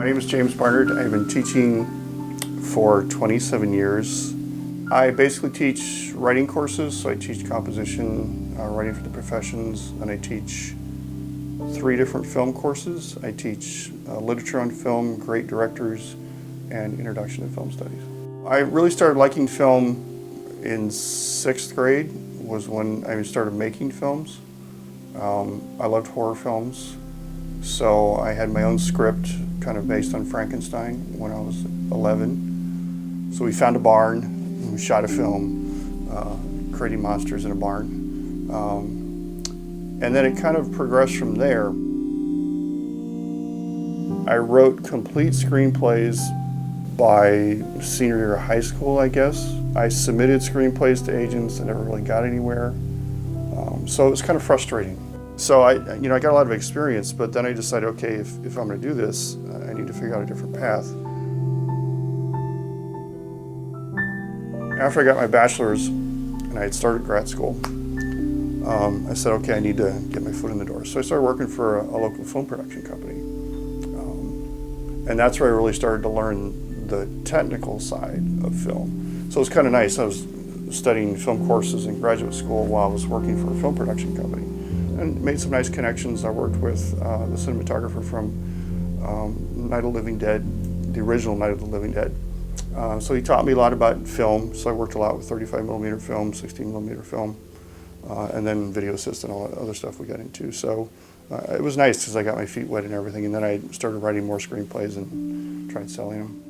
My name is James Barnard. I've been teaching for 27 years. I basically teach writing courses, so I teach composition, writing for the professions, and I teach 3 different film courses. I teach literature on film, great directors, and introduction to film studies. I really started liking film in 6th grade, was when I started making films. I loved horror films, so I had my own script kind of based on Frankenstein when I was 11. So we found a barn, and we shot a film, creating monsters in a barn. And then it kind of progressed from there. I wrote complete screenplays by senior year of high school, I guess. I submitted screenplays to agents and never really got anywhere. So it was kind of frustrating. So I got a lot of experience, but then I decided, okay, if I'm going to do this, I need to figure out a different path. After I got my bachelor's and I had started grad school, I said, okay, I need to get my foot in the door. So I started working for a local film production company. And that's where I really started to learn the technical side of film. So it was kind of nice. I was studying film courses in graduate school while I was working for a film production company, and made some nice connections. I worked with the cinematographer from Night of the Living Dead, the original Night of the Living Dead. So he taught me a lot about film. So I worked a lot with 35mm film, 16mm film, and then video assist and all that other stuff we got into. So it was nice because I got my feet wet and everything, and then I started writing more screenplays and tried selling them.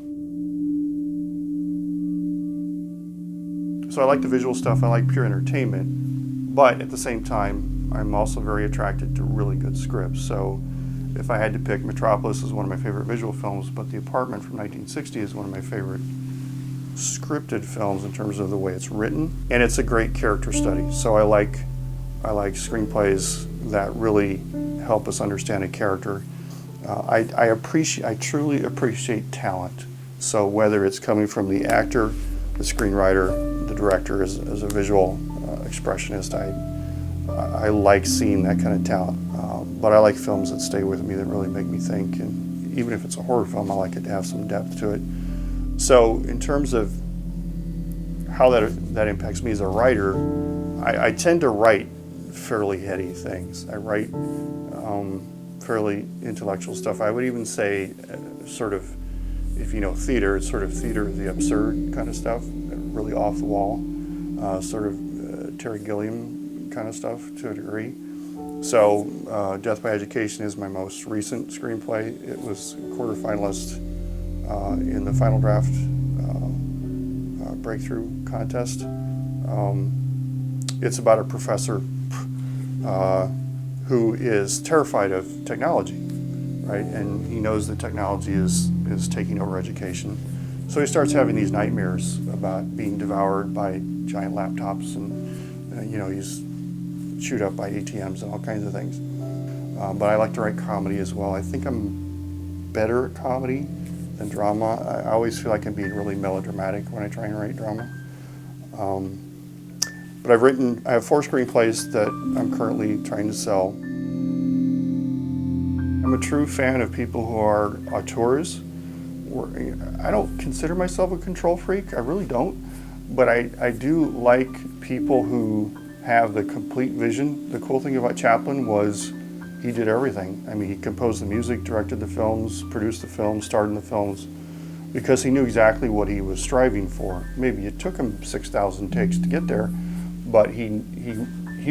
So I like the visual stuff, I like pure entertainment, but at the same time, I'm also very attracted to really good scripts. So if I had to pick, Metropolis is one of my favorite visual films, but The Apartment from 1960 is one of my favorite scripted films in terms of the way it's written. And it's a great character study. So I like screenplays that really help us understand a character. I truly appreciate talent. So whether it's coming from the actor, the screenwriter, the director as a visual expressionist, I like seeing that kind of talent. But I like films that stay with me, that really make me think. And even if it's a horror film, I like it to have some depth to it. So in terms of how that impacts me as a writer, I tend to write fairly heady things. I write fairly intellectual stuff. I would even say sort of, if you know theater, it's sort of theater of the absurd kind of stuff, really off the wall, sort of Terry Gilliam kind of stuff to a degree. So Death by Education is my most recent screenplay. It was quarterfinalist in the final draft breakthrough contest. It's about a professor who is terrified of technology, right? And he knows that technology is taking over education. So he starts having these nightmares about being devoured by giant laptops, and he's chewed up by ATMs and all kinds of things. But I like to write comedy as well. I think I'm better at comedy than drama. I always feel like I'm being really melodramatic when I try and write drama. But I have 4 screenplays that I'm currently trying to sell. I'm a true fan of people who are auteurs. I don't consider myself a control freak, I really don't, but I do like people who have the complete vision. The cool thing about Chaplin was he did everything. I mean, he composed the music, directed the films, produced the films, starred in the films, because he knew exactly what he was striving for. Maybe it took him 6,000 takes to get there, but he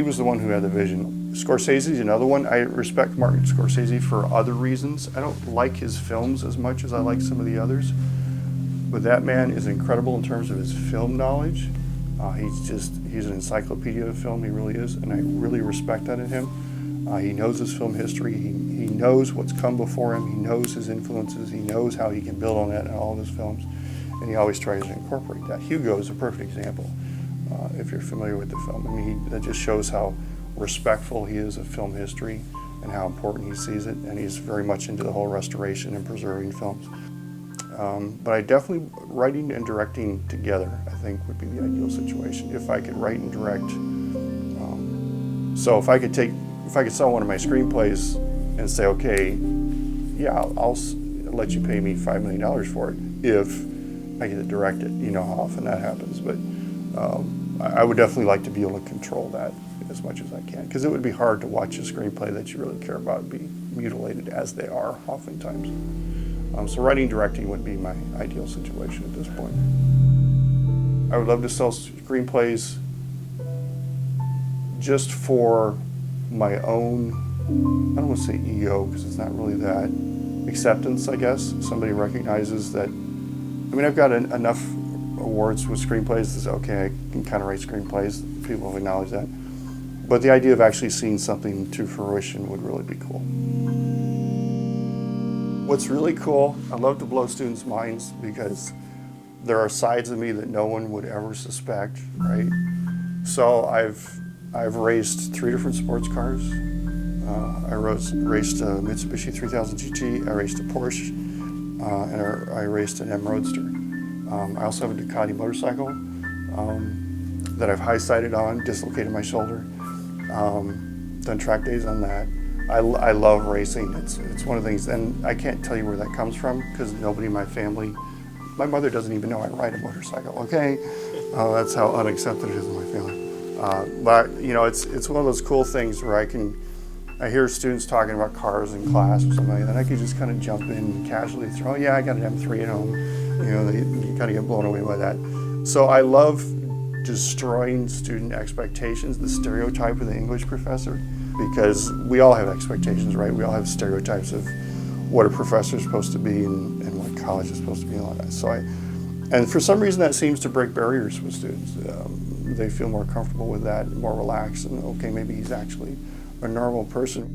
was the one who had the vision. Scorsese's another one. I respect Martin Scorsese for other reasons. I don't like his films as much as I like some of the others, but that man is incredible in terms of his film knowledge. He's an encyclopedia of film, he really is, and I really respect that in him. He knows his film history, he knows what's come before him, he knows his influences, he knows how he can build on that in all of his films, and he always tries to incorporate that. Hugo is a perfect example, if you're familiar with the film. I mean, that just shows how respectful he is of film history and how important he sees it, and he's very much into the whole restoration and preserving films. But I definitely, writing and directing together, I think, would be the ideal situation. If I could write and direct. So if I could sell one of my screenplays and say, okay, yeah, let you pay me $5 million for it if I get it directed. You know how often that happens. But I would definitely like to be able to control that as much as I can, because it would be hard to watch a screenplay that you really care about be mutilated as they are oftentimes. So writing and directing would be my ideal situation at this point. I would love to sell screenplays just for my own, I don't want to say ego, because it's not really that, acceptance, I guess. Somebody recognizes that, I mean, I've got enough awards with screenplays that, okay, I can kind of write screenplays. People have acknowledged that. But the idea of actually seeing something to fruition would really be cool. What's really cool, I love to blow students' minds because there are sides of me that no one would ever suspect, right? So I've raced 3 different sports cars. I raced a Mitsubishi 3000 GT, I raced a Porsche, and I raced an M Roadster. I also have a Ducati motorcycle that I've high-sided on, dislocated my shoulder. Done track days on that. I love racing. It's one of the things, and I can't tell you where that comes from because nobody in my family, my mother doesn't even know I ride a motorcycle, okay? That's how unaccepted it is in my family. But you know, it's one of those cool things where I hear students talking about cars in class or something like that, and I could just kind of jump in and casually throw, yeah, I got an M3 at home. You know, you kind of get blown away by that. So I love destroying student expectations, the stereotype of the English professor, because we all have expectations, right? We all have stereotypes of what a professor is supposed to be and what college is supposed to be and all that. So and for some reason that seems to break barriers with students. They feel more comfortable with that, more relaxed, and okay, maybe he's actually a normal person.